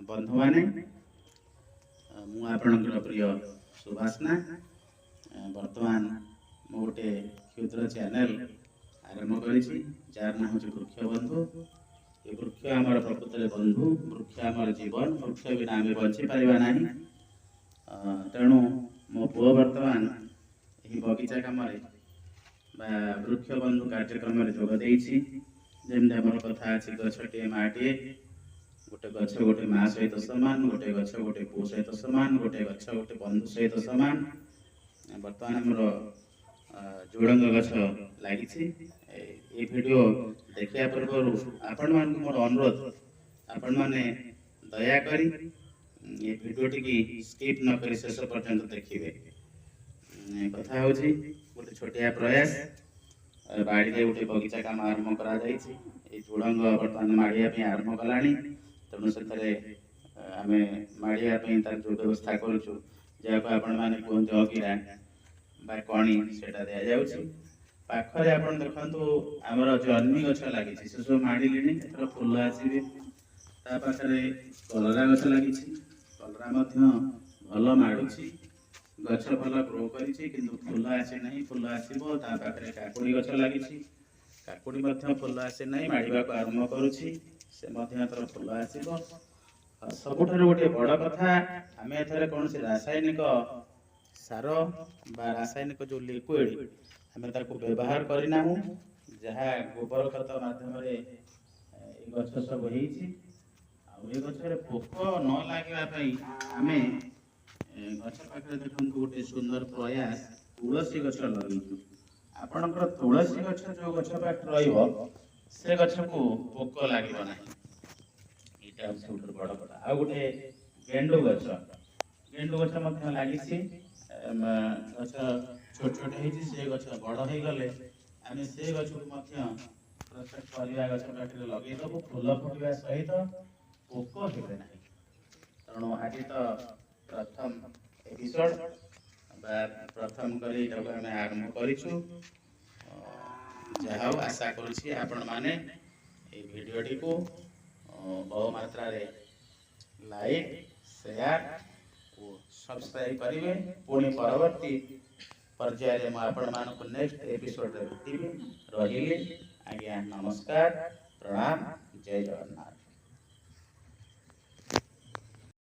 बंधु माने मु आपणकर प्रिय सुभाषना वर्तमान मु गोटे क्षुद्र चैनल आरंभ करिछि जार नाम होछि वृक्ष बंधु। ये वृक्ष आमर प्रकृत बंधु, वृक्ष आमर जीवन, वृक्ष बिना आम बंची पारिबा नाही। तेणु मो पुओ वर्तमान यही बगीचा कम वृक्ष बंधु कार्यक्रम जोग देछि। जेमती आमर कथा अछि गछटे माटे गोटे गछ गोटे माँ सहित सामान, गोटे गछ गोटे पु सहित सामान, गोटे गछ गोटे बंधु सहित सामान। बर्तमान आमर झुडंग गछ लगी। ये वीडियो देखिया पूर्व आपण मान मोर अनुरोध आपण माने दया करी ये वीडियो टी स्किप न करी शेष पर्यंत देखिए। कथा होछि गोटे छोटिया प्रयास बाड़ी रे गोटे बगीचा काम आरंभ करा जायछि। ए झुडंग बर्तमान माड़िया पे आरंभ कलानी। तेणु से आम माड़िया तार जो व्यवस्था करूँ जहाँ आपण मैंने कहते अगिरा कणी से दि जाऊँगी। पाखरे आप देखु आमर जन्मी गछ लगी से सब माड़िले फुल आसवे। पाखे कलरा गछ लगी, कलरा भल माड़ुची, गछ भल ग्रो करी फुल आसी ना। फुल आसो पाखे काकुड़ी गछ लगी, काकुड़ी फुल आसी ना, माड़ा को आरंभ करुच्ची से फुल आसो। सबुठ गोटे बड़ कथा आम एथर कौन से रासायनिक सार बा रासायनिक जो लिक्विड आम व्यवहार करना जहाँ गोबर खत मध्यम गछ सब गचर पोक न लगे आम गछ पाखे देखो गोटे सुंदर प्रयास तुलसी गछ लगे। आपणकर तुलसी गछ जो गछ पाखे से गछ को पोक लगे ना। यहाँ सब बड़ कथा। आ गोटे गेंडु गछ लगी गछ छोट छोट से गछ बड़ हो गले आम से गछ को प्रत्येक परिया गछ पाखे लगेदेबू फूल फुटा सहित पोक हे ना। तेणु आज तो प्रथम एपिसोड प्रथम कर आरंभ करूँ। जहा आशा करुँची आपण माने भिडियोटी को बहु मात्रा रे लाइक शेयर और सब्सक्राइब करेंगे। पुणी परवर्ती पर्याय को नेक्स्ट एपिसोड भेटी रही। आज्ञा नमस्कार, प्रणाम, जय जगन्नाथ।